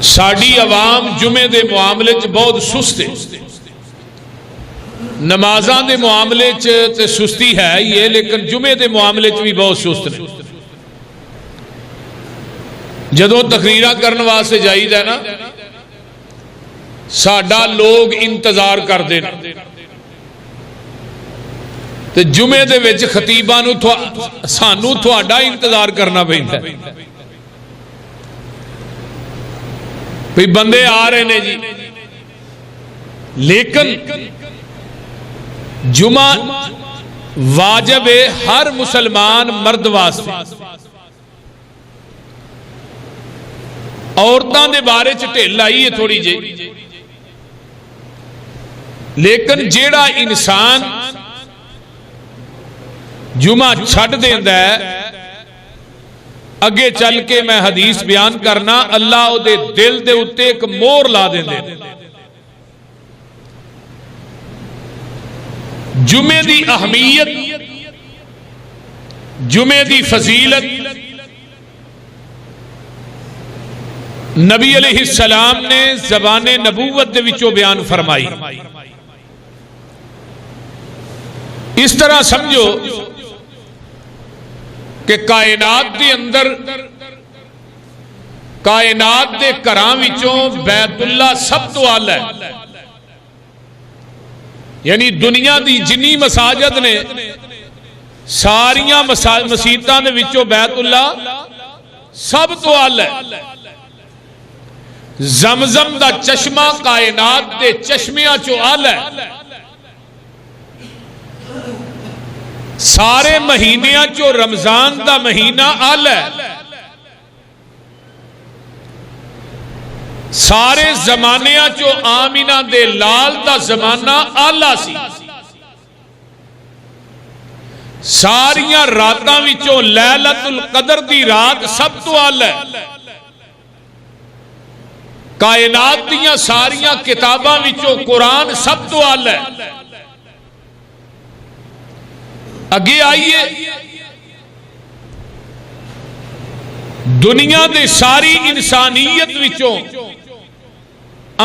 ساڑی عوام جمعے دے معاملے چ بہت سست ہے، نمازاں دے معاملے چ تے سستی ہے یہ، لیکن جمعے دے معاملے چ بھی بہت سست ہے۔ جدوں تقریراں کرن واسطے جائیدا ہے نا، ساڈا لوگ انتظار کردے نے، تے جمعے دے وچ خطیباں نو سانو تہاڈا انتظار کرنا پیندا ہے۔ بھئی بندے آ رہے نے جی، لیکن جمعہ واجب ہے ہر مسلمان مرد واسطے۔ عورتاں دے بارے چ ڈھل آئی ہے تھوڑی جی، لیکن جیڑا انسان جمعہ چھڈ دیندا ہے، اگے چل کے میں حدیث بیان کرنا، اللہ او دے دل دے اتے ایک مور لا دیندے۔ جمعے دی اہمیت، جمعے دی فضیلت نبی علیہ السلام نے زبان نبوت دے وچوں بیان فرمائی۔ اس طرح سمجھو کہ کائنات دے اندر، کائنات دے گھراں وچوں بیت اللہ سب تو اعلی ہے، یعنی دنیا دی جنی مساجد نے ساریاں مسیتاں دے وچوں بیت اللہ سب تو اعلی ہے۔ زمزم دا چشمہ کائنات دے چشمیاں چوں اعلی ہے۔ سارے مہینیاں چو رمضان دا مہینہ اعلی ہے۔ سارے زمانیاں چو آمینہ دے لال دا زمانہ اعلی سی۔ ساریاں راتاں وچوں لیلۃ القدر دی رات سب تو اعلی ہے۔ کائنات دیاں ساریاں کتاباں وچوں قرآن سب تو اعلی ہے۔ اگے آئیے، دنیا دے ساری انسانیت وچوں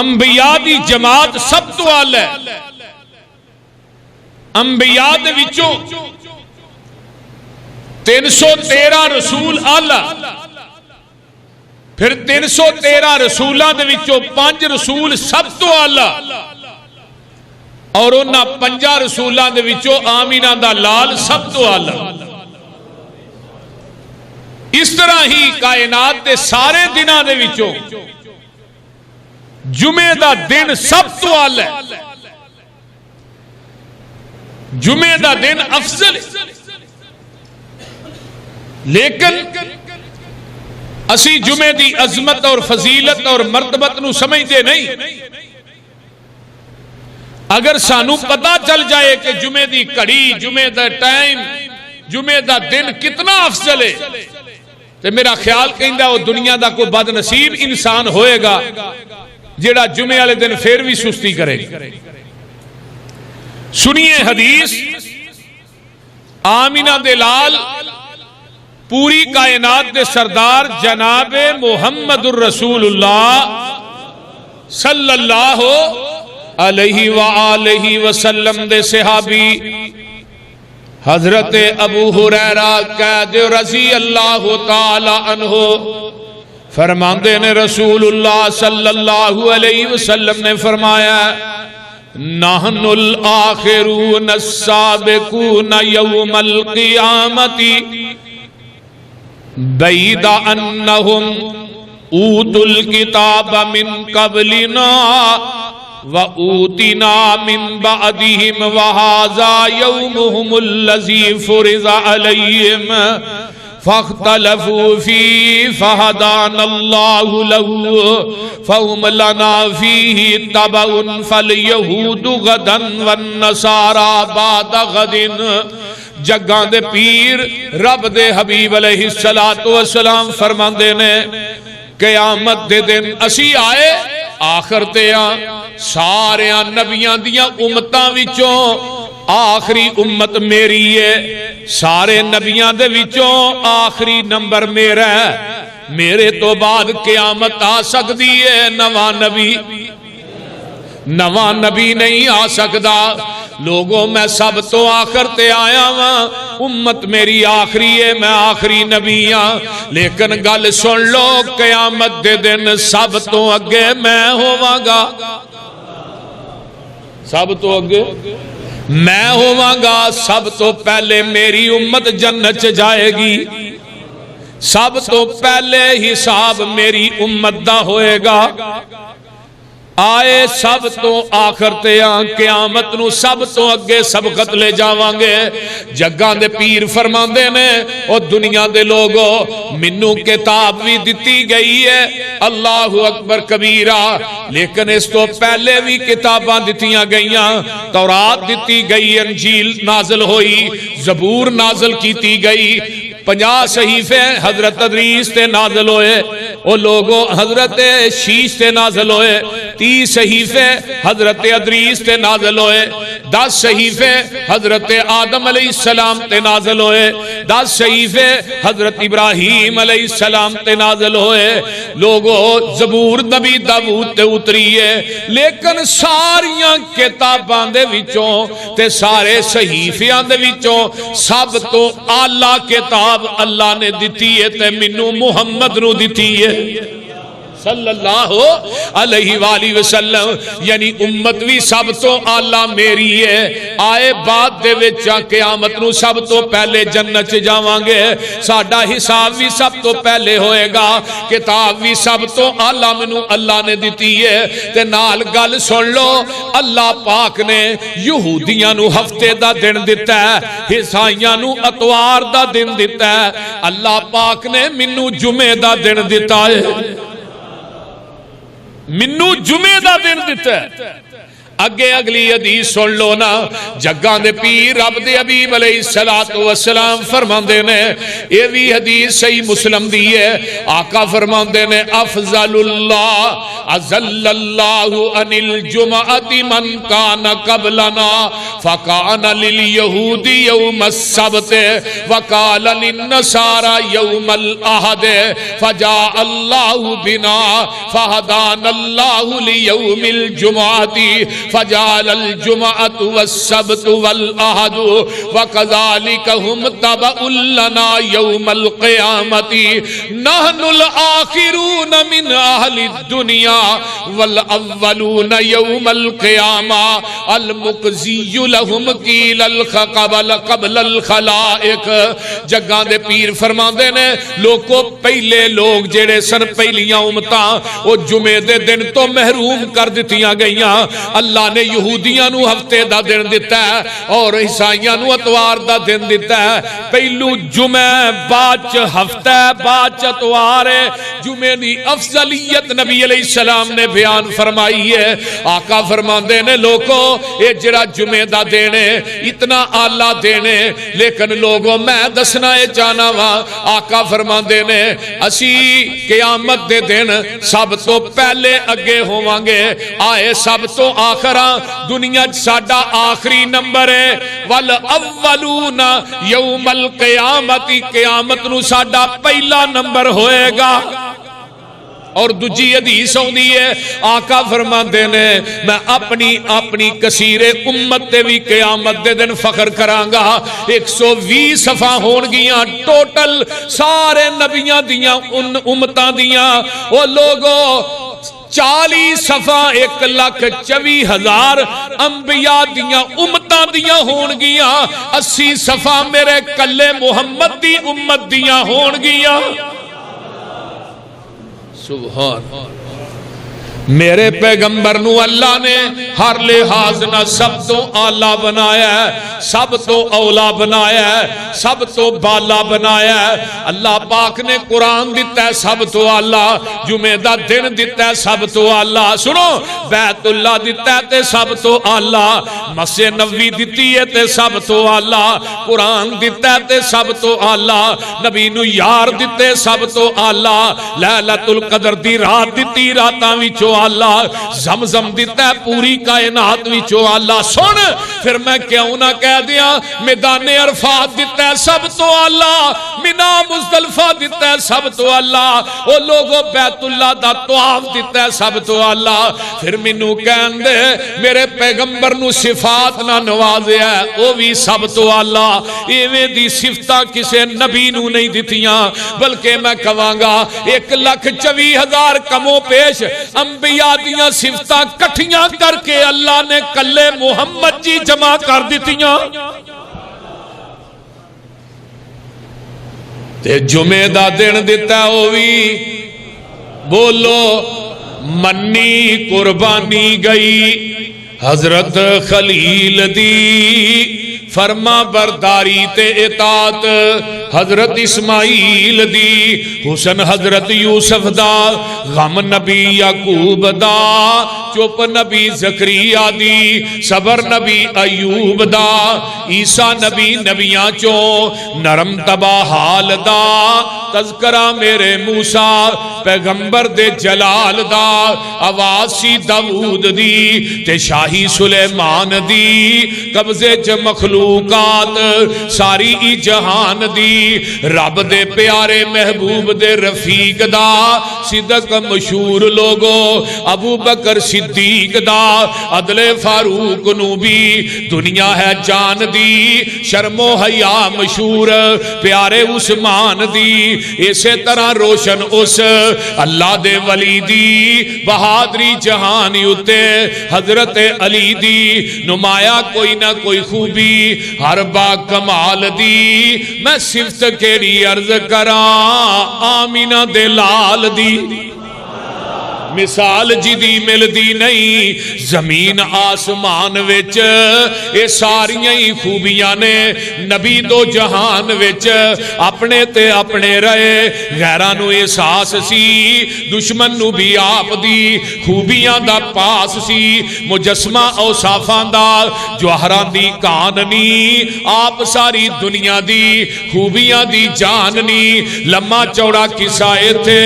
انبیاء دی جماعت سب تو اعلی ہے۔ انبیاء دے وچوں 313 رسول اعلی، پھر 313 رسولاں دے وچوں 5 رسول سب تو اعلی، اور انہاں 5 رسولاں دے وچوں آمینہ دا لال سب تو اعلی۔ اس طرح ہی کائنات دے سارے دناں دے وچوں جمعے دا دن سب تو اعلی ہے۔ جمعے دا دن افضل، لیکن اسی جمعے دی عظمت اور فضیلت اور مرتبت نو سمجھتے نہیں۔ اگر سانو پتا چل جائے کہ جمعے دی کڑی، جمعے دا ٹائم، جمعے دا دن کتنا افضل ہے، تو میرا خیال کہندا وہ دنیا دا کوئی بد نصیب انسان ہوئے گا جیڑا جمعے والے دن پھر بھی سستی کرے گا۔ سنیے حدیث، آمینہ دے لال پوری کائنات دے سردار جناب محمد الرسول اللہ صلی اللہ علیہ وآلہ وسلم دے صحابی حضرت ابو ہریرہ قید رضی اللہ تعالی عنہ فرماندے نے، رسول اللہ صلی اللہ علیہ وسلم نے فرمایا، نحن الآخرون السابقون یوم القیامت بعید انہم اوتوا الکتاب من قبلنا وَأُوتِنَا مِن بَعْدِهِمْ وَهَذَا يَوْمُهُمُ الَّذِي فُرِضَ عَلَيْهِمْ فَاخْتَلَفُوا فِيهِ فَهَدَانَ اللَّهُ لَهُ فَهُمْ لَنَا فِيهِ تَبَعٌ فَالْيَهُودُ غَدًا وَالنَّصَارَى بَعْدَ غَدٍ۔ جگاں دے پیر رب دے حبیب علیہ السلام فرماندے نے، قیامت دے دن اسی آئے آخر تیاں ساریاں نبیاں دیاں امتاں وچوں آخری امت میری ہے، سارے نبیاں دے وچوں آخری نمبر میرا ہے، میرے تو بعد قیامت آ سکتی ہے، نواں نبی نہیں آ سکتا۔ لوگوں میں سب تو آخر تے آیا ہاں، امت میری آخری ہے، میں آخری نبی ہاں، لیکن گل سن لو قیامت دے دن سب تو اگے میں ہوواں گا، سب تو اگے میں ہوواں گا، سب تو پہلے میری امت جنت جائے گی، سب تو پہلے حساب میری امت دا ہوئے گا۔ آئے سب تو آخر تے قیامت نو سب تو اگے سبقت لے جاواں گے۔ جگاں دے پیر فرماندے نے او دنیا دے لوگو منو کتاب بھی دتی گئی ہے، اللہ اکبر کبیرہ، لیکن اس تو پہلے بھی کتاباں دتیاں گئیاں، تورات دتی گئی، انجیل نازل ہوئی، زبور نازل کیتی گئی، 50 صحیفے حضرت ادریس تے نازل ہوئے، او لوگوں حضرت شیش تے نازل ہوئے، 30 صحیفے حضرت ادریس تے نازل ہوئے، 10 صحیفے حضرت آدم علیہ السلام تے نازل ہوئے، 10 صحیفے حضرت ابراہیم علیہ السلام تے نازل ہوئے، لوگوں زبور نبی داؤد تے اتری ہے، لیکن ساریاں کتاباں دے وچوں تے سارے صحیفیاں دے وچوں سب تو اعلیٰ کتاب اللہ نے دتی ہے تے منو محمد نو دتی ہے صلی اللہ علیہ وآلہ وسلم، یعنی امت بھی سب تو اعلیٰ میری ہے۔ آئے بعد دے وچ قیامت نو سب تو پہلے جنت جاواں گے، ساڈا حساب بھی سب تو پہلے ہوئے گا، کتاب بھی سب تو اعلیٰ منو اللہ نے دتی ہے۔ تے نال گل سن لو، اللہ پاک نے یہودیاں نو ہفتے دا دن دتا ہے، عیسائیاں نو اتوار دا دن دتا ہے، اللہ پاک نے منو جمعے دا دن دتا ہے، منو جمعے دا دن دیتا ہے۔ اگے اگلی حدیث سن لو نا، جگاں دے پیر رب دے حبیب علیہ السلام فرماندے نے، یہ بھی حدیث صحیح مسلم دی ہے، آقا فرماندے نے افضل اللہ ازل اللہ عن الجمعۃ من کان قبلنا فکان للیہود یوم السبت وقال للنصارى یوم الاحد فجاء اللہ بنا فہدان اللہ لیوم الجمعۃ فجعل الجمعة والسبت والأحد وكذلك هم تبع لنا يوم القيامة نحن الآخرون من أهل الدنيا والأولون يوم القيامة المقزي لهم قيل قبل الخلائق۔ جگاں دے پیر فرماندے نے لوگوں پہلے لوگ جڑے سن پہلیاں امتاں وہ جمعے دے دن تو محروم کر دتیاں گئیاں، اللہ نے یہودیاں نو ہفتے دا دن دیتا ہے اور عیسائیاں نو اتوار دا دن دیتا ہے، پہلو جمعہ باچ ہفتہ باچ اتوار ہے، جمعے دی افضلیت نبی علیہ السلام نے بیان فرمائی ہے۔ آقا فرماندے نے لوگوں اے جڑا جمعے دا دن ہے اتنا اعلیٰ دن ہے، لیکن لوگوں میں دسنا ہے چاہنا وا، آقا فرماندے نے اسی قیامت دے دن سب تو پہلے اگے ہوواں گے، آئے سب تو آخر دنیا ساڈا آخری نمبر ہے، والاولون یوم القیامت قیامت نو ساڈا پہلا نمبر ہوئے گا۔ اور دجی حدیث ہوندی ہے، آقا فرماندے نے میں اپنی کثیر امت تے بھی قیامت دے دن فخر کرانگا، 120 صفحہ ہون گیاں ٹوٹل سارے نبیاں دیاں ان امتاں دیاں، وہ لوگوں 40 صفحہ 1,24,000 انبیاء دیاں امتاں دیاں ہون گیاں، 80 صفحہ میرے کلے محمد دی امت دیاں ہون گیاں۔ سبحان میرے پیغمبر نو اللہ نے ہر لحاظ نہ سب تو اعلیٰ بنایا ہے، سب تو اولا بنایا ہے، سب تو بالا بنایا ہے۔ اللہ پاک نے قرآن دیتا ہے سب تو اعلیٰ، جمعہ دا دن دیتا ہے سب تو اعلیٰ، سنو بیت اللہ دیتا ہے تے سب تو اعلیٰ، مسجد نبوی دیتی ہے تے سب تو اعلیٰ، قرآن دیتا ہے تے سب تو اعلیٰ، نبی نو یار دیتے سب تو اعلیٰ، لیلۃ القدر دی رات دیتی راتاں وچوں اللہ، زمزم دیتا ہے پوری کائنات وچوں اللہ۔ سن پھر میں کیوں نہ کہہ دیا میدان عرفات دیتا ہے سب تو آلہ، مینا مزدلفہ دیتا ہے سب تو آلہ، او لوگوں بیت اللہ دا طواف دیتا ہے سب تو آلہ، پھر مینوں کہن دے میرے پیغمبر نو صفات نہ نوازیا ہے او بھی سب تو آلہ۔ ایویں دی صفتاں کسے نبی نو نہیں دتیاں، بلکہ میں کہاں گا 1,24,000 کموں پیش انبیاء دیاں صفتاں کٹھیاں کر کے اللہ نے کلے محمد جی جمع کر دیتیاں۔ تے جمعہ دا دن دیتا ہوئی بولو منی قربانی گئی حضرت خلیل دی، فرما برداری تے اطاعت حضرت اسماعیل دی، حسن حضرت یوسف دا، غم نبی یعقوب دا، چپ نبی زکریا دی، صبر نبی ایوب دا، عیسیٰ نبی نبیاں چوں نرم تبا حال دا، تذکرہ میرے موسیٰ پیغمبر دے جلال دا، آواز سی داؤد دی تے شاہی سلیمان دی، قبضے چ مخلوقات ساری ای جہان دی، رب دے پیارے محبوب دے رفیق دا، صدق مشہور لوگو ابو بکر صدیق دا، عدل فاروق نو بھی دنیا ہے جان دی، شرم و حیا مشہور پیارے عثمان دی، اسی طرح روشن اس اللہ دے ولی دی، بہادری جہانی اتے حضرت علی دی، نمایا کوئی نہ کوئی خوبی ہر با کمال دی، میں صفت کیڑی عرض کراں آمینہ دے لال دی، مثال جی دی مل دی نہیں زمین آسمان وچ، اے ساریاں ہی خوبیاں نے نبی دو جہان وچ، اپنے تے اپنے رہے غیران نو احساس سی، دشمن نو بھی آپ دی خوبیاں دا پاس سی، مجسمہ اوصافاں دا جوہران دی کاننی، آپ ساری دنیا دی خوبیاں دی جاننی، لمحہ چوڑا قصہ تھے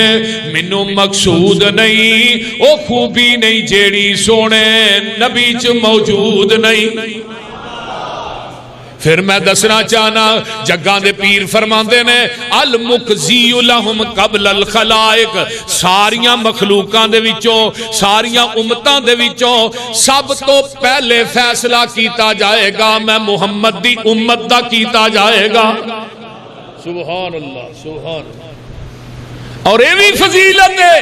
منو مقصود نہیں، او خوبی نہیں جیڑی سونے نبی چ موجود نہیں۔ پھر میں دسنا چاہنا جگاں دے پیر فرماندے نے المقضی لہم قبل الخلائق، ساریاں مخلوقاں دے وچوں ساریاں امتاں دے وچوں سب تو پہلے فیصلہ کیتا جائے گا میں محمد دی امت دا کیتا جائے گا۔ سبحان اللہ سبحان اللہ۔ اور یہ بھی فضیلت ہے،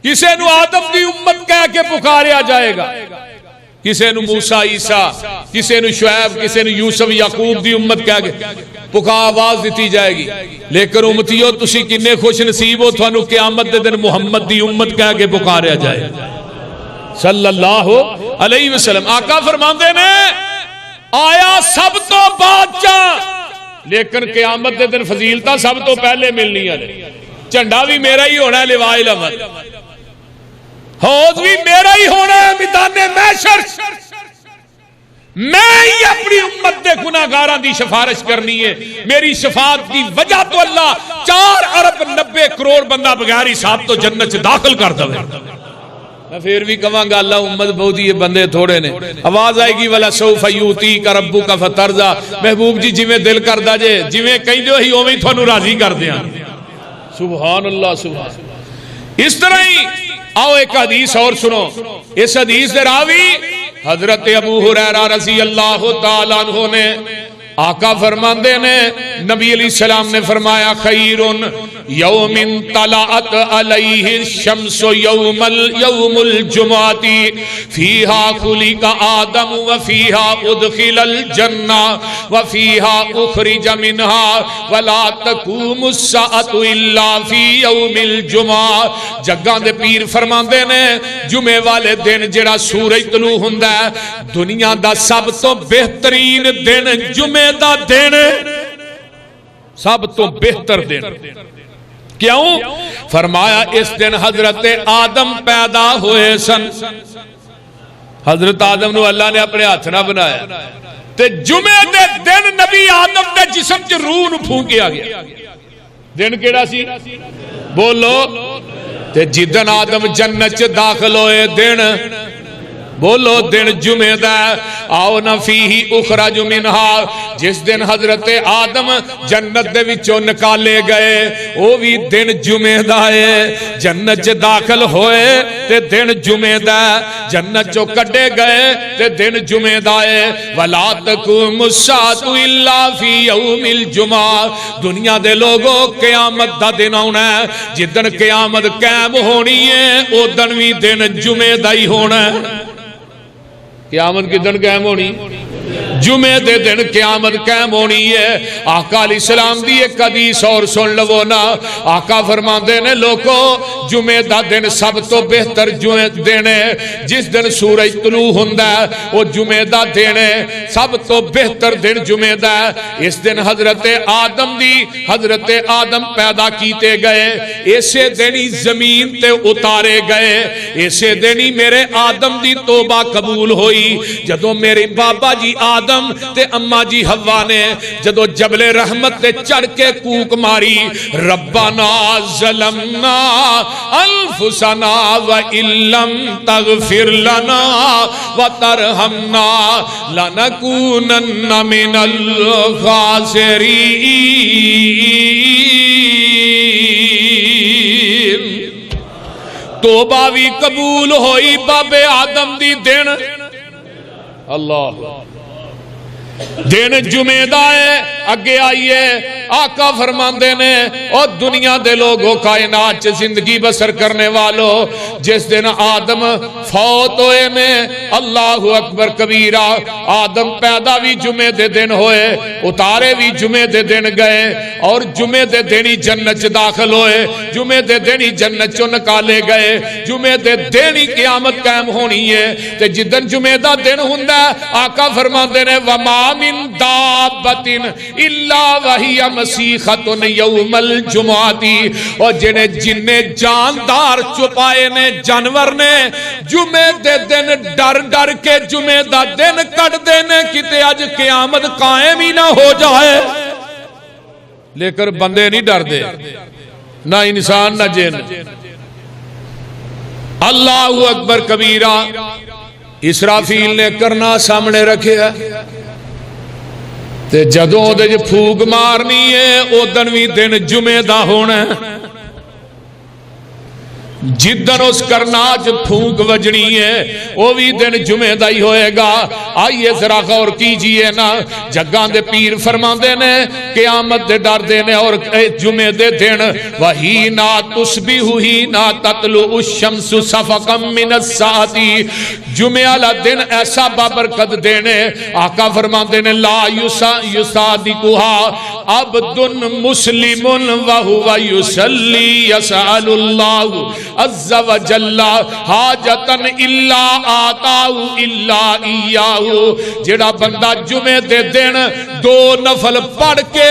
کسے نو آدم دی امت کہہ کے پکاریا جائے گا، کسے نو موسیٰ عیسیٰ، کسے نو شعیب، کسے نو یوسف یعقوب دی امت کہہ کے پکار آواز دیتی جائے گی، لیکن امتیو تسی کنے خوش نصیب ہو تھانو قیامت دے دن محمد دی امت کہہ کے پکاریا جائے صلی اللہ علیہ وسلم۔ آقا فرماندے نے آیا سب تو بادشاہ، لیکن قیامت دے دن فضیلتہ سب تو پہلے ملنی ہے، جھنڈا بھی میرا ہی ہونا ہے، لواء الحمد حوض بھی میرا ہی ہونا ہے، میدان محشر میں ہی اپنی امت دے گناہگاراں دی سفارش کرنی ہے، میری شفاعت دی وجہ تو اللہ 4 ارب 90 کروڑ بندہ بغیر حساب تو جنت سے داخل کر دے۔ میں پھر بھی کہاں گا اللہ امت بہت ہی بندے تھوڑے نے، آواز آئے گی وَلَا سَوْفَ يُؤْتِيكَ رَبُّكَ فَتَرْضَىٰ، محبوب جی جویں دل کردا جے جویں کہیں جو ہی اوویں تھانوں راضی کر دیاں۔ سبحان اللہ سبحان اللہ۔ اس طرح ہی آؤ ایک حدیث اور سنو، اس حدیث دے راوی حضرت ابو ہریرہ رضی اللہ تعالیٰ عنہ نے، آقا فرماندے نے نبی علیہ السلام نے فرمایا خیر یوم طلعت علیہ الشمس یوم الجمعۃ فیہا خلق آدم وفیہا ادخل الجنہ وفیہا اخرج منہا ولا تقوم الساعۃ الا فی یوم الجمعہ۔ جگاں دے پیر فرماندے نے جمعے والے دن جڑا سورج طلوع ہوندا ہے دنیا دا سب تو بہترین دن جمعے دا دن، سب تو بہتر دن کیوں؟ فرمایا اس دن حضرت آدم پیدا ہوئے سن، حضرت آدم نو اللہ نے اپنے ہاتھ نہ بنایا، تے جمعے دے دن نبی آدم دے جسم چ روح نو پھونکیا گیا۔ دن کیڑا سی بولو؟ تے جدن آدم جنت چ داخل ہوئے دن بولو دن جمعہ دا، آو نہ فیہی اخرج منہا، جس دن حضرت آدم جنت دے وچوں نکالے گئے وہ بھی دن جمعہ دا ہے، جنت چ داخل ہوئے تے دن جمعہ دا، جنت چوں کڈے گئے تے دن جمعہ دا ہے۔ وَلَا تَقُومُ السَّاعَةُ إِلَّا فِي يَوْمِ الْجُمْعَةِ، دنیا دے لوگوں قیامت دا دن ہونا ہے، جدن قیامت قائم ہونی ہے او دن بھی دن جمعہ دا ہی ہونا ہے۔ قیامت کی دن قائم ہونی، جمعہ دے دن قیامت قائم ہونی ہے۔ آقا علیہ السلام دی ایک حدیث اور سن لو نا، آقا فرماندے نے لوگو جمعہ دا دن سب تو بہتر جمعہ دن ہے، جس دن سورج طلوع ہوندا ہے وہ جمعہ دا دن ہے، سب تو بہتر دن جمعہ دا ہے۔ اس دن حضرت آدم پیدا کیتے گئے، ایسے دن ہی زمین تے اتارے گئے، ایسے دن ہی میرے آدم دی توبہ قبول ہوئی، جدو میرے بابا جی آدم تے اماں جی حوا نے جدو جبل رحمت تے چڑھ کے کوک ماری، ربنا ظلمنا انفسنا وَإِن لَّمْ تَغْفِرْ لَنَا وَتَرْحَمْنَا لَنَكُونَنَّ مِنَ الْخَاسِرِينَ۔ توبہ بھی قبول ہوئی بابے آدم دی دن، اللہ دن جمعہ دا ہے۔ اگے آئیے آقا فرماندے نے اور دنیا دے لوگوں کائنات زندگی بسر کرنے والوں، جس دن آدم فوت ہوئے نے، اللہ اکبر کبیرہ، آدم پیدا بھی جمعہ دے دن ہوئے، اتارے بھی جمعہ دے دن گئے، اور جمعہ دے دن ہی جنت داخل ہوئے، جمعہ دے دن ہی جنت چوں نکالے گئے، جمعہ دے دن ہی قیامت قائم ہونی ہے۔ تے جدن جمعہ دا دن ہوندا آقا فرماندے نے وما من دابۃ الا وہی مسیخۃ یوم الجمعۃ، اور جنہیں جاندار چھپائے نے جانور نے جمعے دے دن ڈر ڈر کے جمعے دا دن کٹ دینے کتے اج قیامت قائم ہی نہ ہو جائے، لیکن بندے نہیں ڈر دے، نہ انسان نہ جن۔ اللہ اکبر کبیرہ، اسرافیل نے کرنا سامنے رکھے ہے، تے جدوں دے جو پھوک مارنی ہے او دن بھی دن جمعہ دا ہونا ہے، جدن اس کرناچ پھونک وجنی ہے وہ بھی دن جمعہ دا ہی ہوئے گا۔ آئیے ذرا غور کیجئے نا، جگان دے پیر فرماندے نے قیامت دے ڈر دینے اور جمعہ دے دن وہی نا تسبیح ہی نا تطلع الشمس صفقا من الساعتی، جمعہ لا دن ایسا بابرکت دینے، آقا فرماندے نے لا یصادقھا عبد مسلم وہو یصلی یسأل اللہ عز و جل حاجتن الا آتاؤ الا ایاہو، جڑا بندہ جمعے دے دن دو نفل پڑھ کے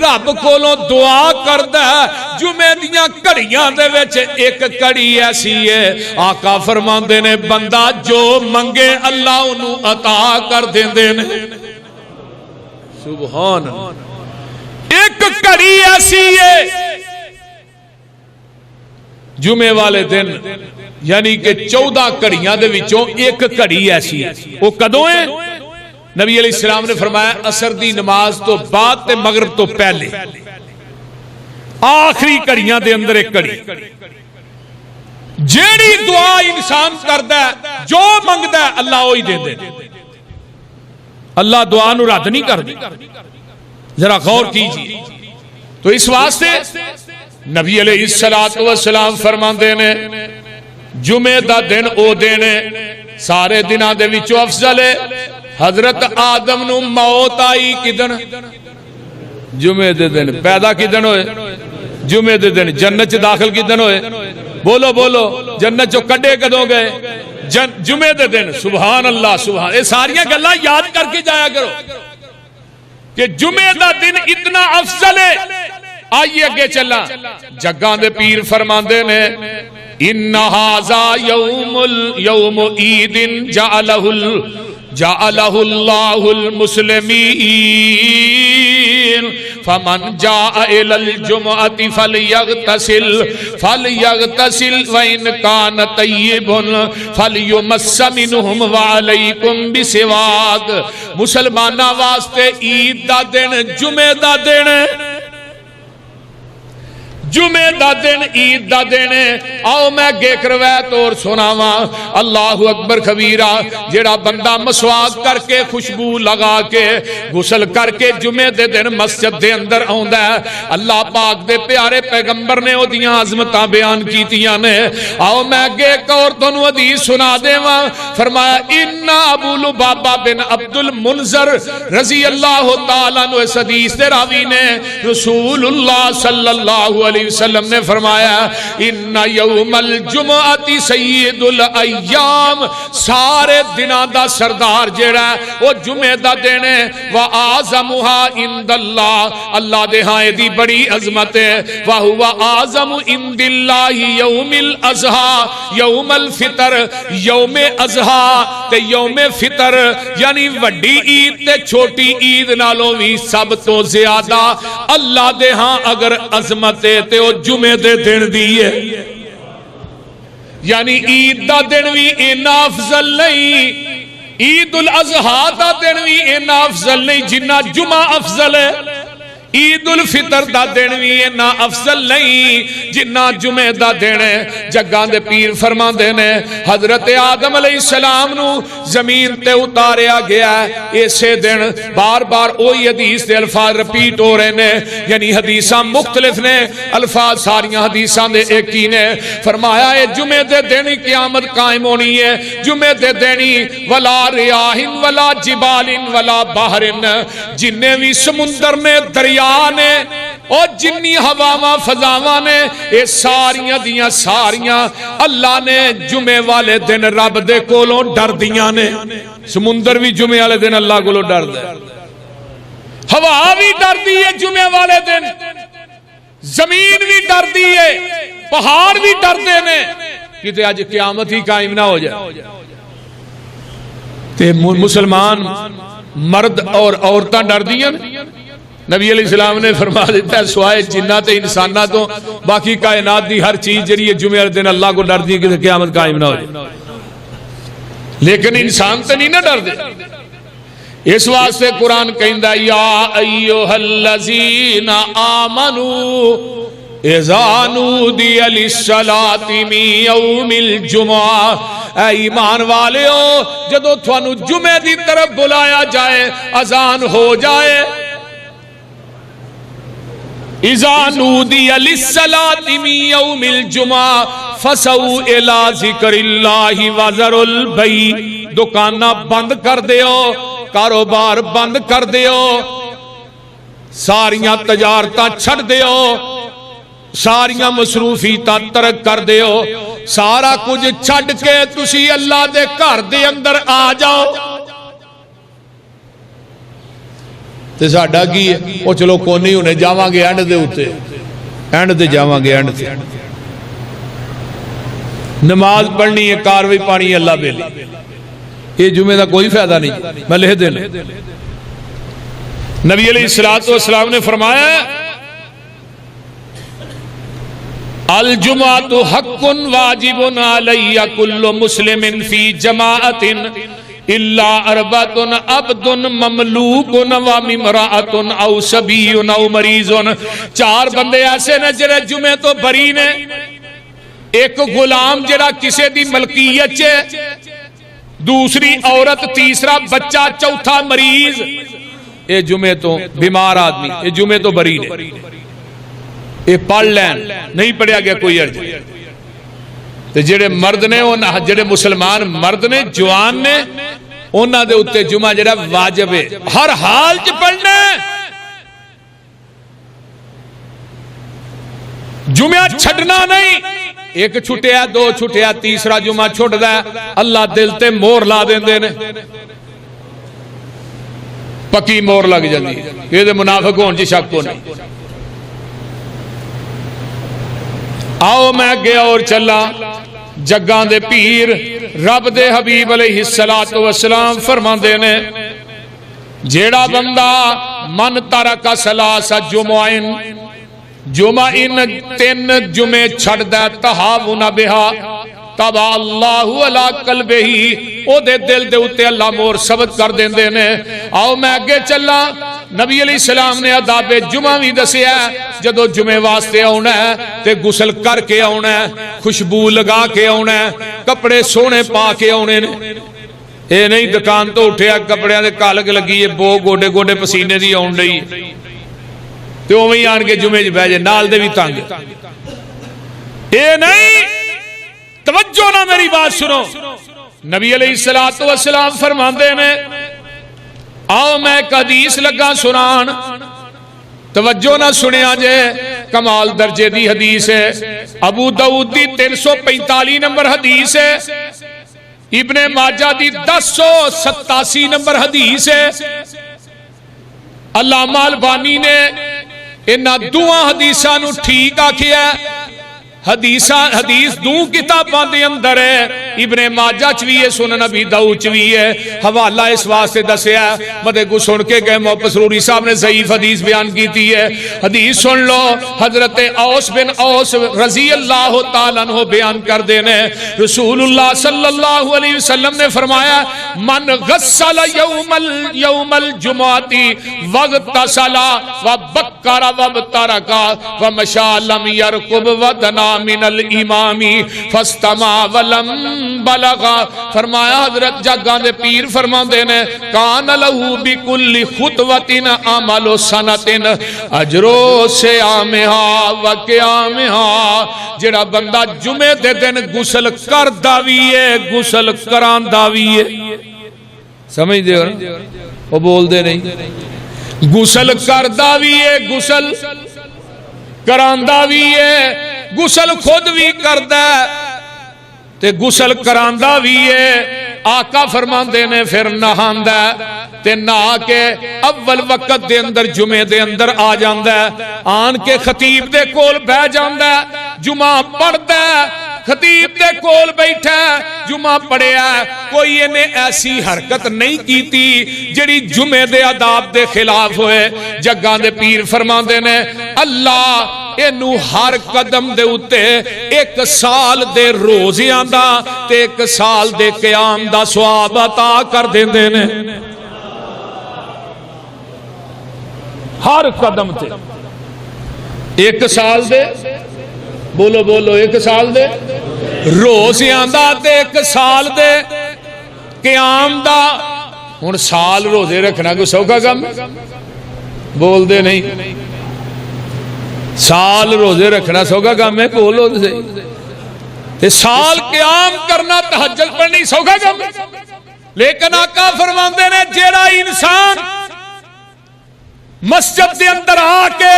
رب کولوں دعا کردا ہے، جمعے دیاں کڑیاں دے وچ ایک کڑی ایسی ہے آقا فرماندے نے بندہ جو منگے اللہ انہوں عطا کر دیندے نے، سبحان ایک کڑی ایسی ہے جمعے والے دن، یعنی کہ 14 کڑیاں دے وچوں ایک کڑی ایسی ہے، وہ کدوں ہے؟ نبی علیہ السلام نے فرمایا عصر دی نماز تو بعد تے مغرب تو پہلے، آخری کڑیاں دے اندر ایک کڑی، جیڑی دعا انسان کردا ہے جو منگدا ہے اللہ وہی دے دے، اللہ دعا نو رد نہیں کر دے، ذرا غور کیجیے۔ تو اس واسطے نبی علیہ السلام فرماندے نے جمعہ دا دن او دینے سارے دنوں دے وچوں افضل ہے۔ حضرت آدم نو موت آئی کدن؟ جمعے دے دن۔ پیدا کدن ہوئے؟ جمعے دے دن۔ جنت چ داخل کدن ہوئے؟ بولو بولو، جنت چو کڈے کدوں گئے؟ جمعے دے دن۔ سبحان اللہ سبحان، یہ ساریاں گلاں یاد کر کے جایا کرو کہ جمعے دا دن اتنا افضل ہے۔ آئیے اگے چلا، جگان دے پیر فرماندے نے ان ھذا یوم عید جعلہ جعلہ اللہ المسلمین فمن جاء الى الجمعۃ فلیغتسل وان کان طیب فلیمس منہم وعلیکم بسواک. مسلماناں واسطے عید دا دن جمعے دا دن ہے، جمعے دا دن عید دا دن ہے. آؤ میں ایک روایت اور سناواں. اللہ اکبر کبیرہ. جڑا بندہ مسواک کر کے خوشبو لگا کے غسل کر کے جمعے دے دن مسجد دے اندر آوندا ہے، اللہ پاک دے پیارے پیغمبر نے اودیاں عظمتاں بیان کیتیاں نے. آؤ میں ایک اور تانوں حدیث سنا دیواں. فرمایا ان ابو لبابہ بن عبد المنذر رضی اللہ تعالیٰ عنہ اس حدیث دے راوی نے رسول اللہ صلی اللہ علیہ وسلم نے فرمایا ان یوم الجمعۃ سید الایام، سارے دناں دا سردار جیڑا ہے وہ جمعے دا دن ہے. وَآزَمُهَا عِنْدَ اللَّهِ، اللہ دے ہاں دی بڑی عظمت ہے. وَهُوَ آزَمُ عِنْدِ اللَّهِ یوم الاضحیٰ، یوم الفطر، یوم اضحیٰ تے یوم فطر یعنی وڈی عید تے چھوٹی عید نالوں بھی سب تو زیادہ اللہ دے ہاں اگر عظمت ہے تے وہ جمعے دے دن دی ہے. یعنی عید دا دن بھی اینا افضل نہیں، عید الاضحیٰ دا دن بھی اینا افضل نہیں جنہ جمعہ افضل ہے. عید الفطر دا دن بھی اینا افضل نہیں جنہ جمعے دا دن ہے. جگان دے پیر فرما دینے حضرت آدم علیہ السلام نو زمین تے اتاریا گیا ہے اسے دن. بار بار اوہی حدیث دے الفاظ رپیٹ ہو رہے نے، یعنی حدیثاں مختلف نے، الفاظ ساریاں حدیثاں دے ایک ہی نے. فرمایا ہے جمعے دے دن قیامت قائم ہونی ہے. جمعے دے دن ولا ریاح ولا جبال ولا بحر، جننے بھی سمندر نے دریا نے اور جنی ہواواں فضاواں نے یہ ساریاں دیاں ساریاں اللہ نے جمعے والے دن رب دے کولوں ڈر دیاں نے. سمندر بھی جمعے والے دن اللہ کولوں ڈر دے، ہوا بھی ڈر دی ہے جمعے والے دن، زمین بھی ڈر دی ہے، پہاڑ بھی ڈر دے نے کہ آج قیامت ہی قائم نہ ہو جائے. تے مسلمان مرد اور عورتاں ڈر دیاں. نبی علیہ السلام نے فرما دیتا ہے سوائے جنات انسانہ تو باقی کائنات دی ہر چیز جڑی ہے جمعہ دن اللہ کو ڈر دی کہ قیامت قائم نہ ہو جائے. لیکن انسان تو نہیں نہ ڈر دے. اس واسطے قرآن کہندا یا ایھا الذین آمنوا اذا نودی للصلاۃ من یوم الجمعہ، اے ایمان والےو جدو تھانو جمعے دی طرف بلایا جائے، اذان ہو جائے، اذا نودی للصلاۃ من یوم الجمعہ فسعوا الی ذکر اللہ وذروا البیع، دکاناں بند کر دیو، کاروبار بند کر دیو، ساریاں تجارتاں چھڑ دیو، ساریاں مصروفیتاں ترک کر دیو، سارا کچھ چھڑ کے تسی اللہ دے گھر دے اندر آ جاؤ. تے ساڈا کی ہے وہ چلو کونی ہونے جاواں گے اینڈ دے ہوتے، اینڈ دے جاواں گے اینڈ تے نماز پڑھنی ہے، کاروی پانی اللہ بیلی. یہ جمعہ دا کوئی فائدہ نہیں. میں لکھ دینا نبی علیہ السلام نے فرمایا الجمعۃ حق واجب علی کل مسلم فی جماعۃ الا اربعۃ عبد مملوک وامرأۃ او صبی او مریض. چار بندے ایسے نے جڑے جمعے تو بری نے. ایک غلام جڑا کسے دی ملکیت چ، دوسری عورت، تیسرا بچہ، چوتھا مریض. اے جمعے تو بیمار آدمی اے جمعے تو بری نے. اے پڑھ لین نہیں پڑھیا گیا کوئی عرض. تے جڑے مرد نے جڑے مسلمان مرد نے جوان نے انہاں دے اوتے جمعہ جڑا واجب ہے، ہر حال چ پڑھنا ہے. جمعہ چھڈنا نہیں. ایک چھٹیا، دو چھٹیا، تیسرا جمعہ چھٹ دا ہے، اللہ دل تے مور لا دیندے نے، پکی مور لگ جاندی ہے. یہ تے منافق ہون جی شک کو نہیں. آؤ میں گیا اور چلا جگاں دے پیر رب دے حبیب علیہ السلام فرماندے نے جیڑا بندہ من ترک ثلاث جمعین جمعین 3 جمعے چھڑ دے تہاون بہا تبا اللہ علی قلبہی او دے دل دے اتے اللہ مور ثبت کر دیندے نے. آؤ میں اگے چلا. نبی علیہ السلام نے آداب جمعہ بھی دسیا جدو جمعے واسطے آنا ہے تے غسل کر کے آنا ہے, خوشبو لگا کے آنا ہے, کپڑے سونے پا کے آنے نے. اے نہیں دکان تو اٹھیا کپڑے دے کالک لگی ہے بو گوڈے گوڈے پسینے دی آن رہی تے اوویں آن کے جمعے چ بیٹھ جائے نال دے بھی تنگ. اے نہیں, توجہ نہ میری بات سنو. نبی علیہ السلام فرماندے نے آؤ میں ایک حدیث لگا سنان, توجہ نہ سنیا جے, کمال درجے دی حدیث ہے, ابو داؤد دی 345 نمبر حدیث ہے, ابن ماجہ دی 1087 نمبر حدیث ہے. علامہ البانی نے انہاں دوہاں حدیثاں نو ٹھیک آکھیا ہے. حدیث دو کتاباں دے اندر ہے, ابن ماجہ چوی ہے, سنن نبی داؤد چوی ہے. حوالہ اس واسطے دسیا مدے کو سن کے گئے محمد سروری صاحب نے ضعیف حدیث بیان کی تھی ہے. حدیث سن لو, حضرت اوس بن اوس رضی اللہ تعالیٰ عنہ بیان کر دینے, رسول اللہ صلی اللہ علیہ وسلم نے فرمایا من غسل یوم الجمعاتی واغتسل وبکر وابترک ومشى لم يركب ودنا من الامامی فاستمع ولم بلغ. فرمایا حضرت جاگاں دے پیر فرماندے نے کان لہو بکل خطوۃ عمل سنۃ اجر صیامھا و قیامھا. جڑا بندہ جمعے دے دن غسل کردا وی ہے غسل کراندا وی ہے, سمجھ دے ہو وہ بول دے نہیں, غسل کردا وی ہے غسل کراندا وی ہے, غسل خود بھی کردا تے غسل کراندا بھی ہے. آقا فرماندے نے پھر نہاندا تے نہا کے اول وقت دے اندر جمعے دے اندر آ جاندا ہے, آن کے خطیب دے کول بیٹھ جاندا ہے, جمعہ پڑھدا ہے, خطیب دے کول بیٹھا جمعہ پڑھیا. کوئی انہیں ایسی حرکت نہیں کیتی جڑی جمعے دے آداب دے خلاف ہوئے. جگاں دے پیر فرماندے نے اللہ اینو ہر قدم دے اتے 1 سال دے روزیاں دا تے 1 سال دے قیام دا ثواب عطا کر دیندے نے. ہر قدم تے 1 سال دے, بولو بولو, 1 سال دے روزیاں دا تے 1 سال دے قیام دا. ہن سال روزے رکھنا کوئی سوکھا کم, بول دے نہیں, سال روزے رکھنا سوکھا کام ہے, بولو تے صحیح. تے سال قیام کرنا تہجد پڑھنی سوکھا کام ہے. لیکن آقا فرماندے نے جیڑا انسان مسجد دے اندر آ کے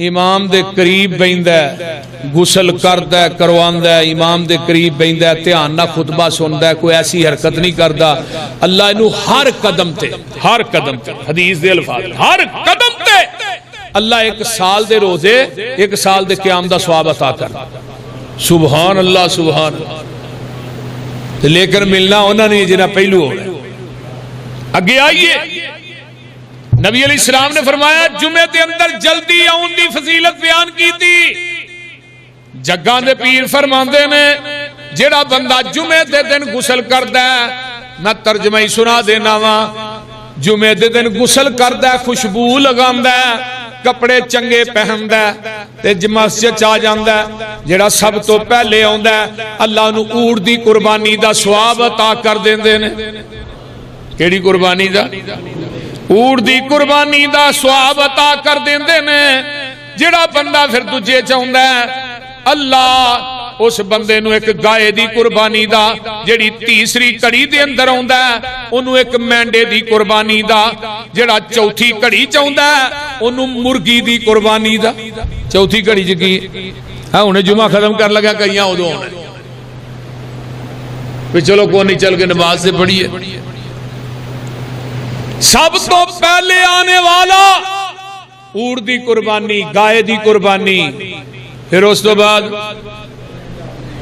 امام دے قریب بیندا ہے, غسل کردا ہے, کرواندا ہے, امام دے قریب بیندا ہے, دھیان نال خطبہ سندا ہے, کوئی ایسی حرکت نہیں کردا, اللہ اینو ہر قدم تے حدیث دے الفاظ ہر قدم تے اللہ 1 سال دے روزے 1 سال دے قیام دا ثواب عطا کر. سبحان اللہ سبحان اللہ. لیکن ملنا انہاں نے جنہاں پہلو ہونا. اگے آئیے, نبی علیہ السلام نے فرمایا جمعے دے اندر جلدی آن دی فضیلت بیان کی تھی. جگاں دے پیر فرماندے نے جیڑا بندہ جمعے دے دن غسل کردا ہے, میں ترجمہ ہی سنا دینا وا, جمعے دے دن غسل کردا ہے, خوشبو لگاندا ہے, کپڑے چنگے پہندا ہے تے مسجد آ جاندا ہے, جیڑا سب تو پہلے آندا ہے اللہ نو اونٹ دی قربانی دا ثواب عطا کر دیندے نے. کیڑی قربانی دا؟ اونٹ دی قربانی دا ثواب عطا کر دیندے نے. جیڑا بندہ پھر دجے چاہندا ہے اللہ اس بندے نو ایک گائے دی قربانی دا, جیڑی تیسری کڑی دے اندر آندا ہے انو ایک مینڈے دی قربانی دا, جیڑا چوتھی کڑی چاہندا ہے انو مرغی دی قربانی دا. چوتھی کڑی چ کی ہاں انہیں جمعہ ختم کر لگا کہیں ادو ہونا پھر چلو کوئی نہیں چل کے نماز سے پڑھیے. سب تو پہلے آنے والا اونٹ دی قربانی, گائے دی قربانی, پھر اس تو بعد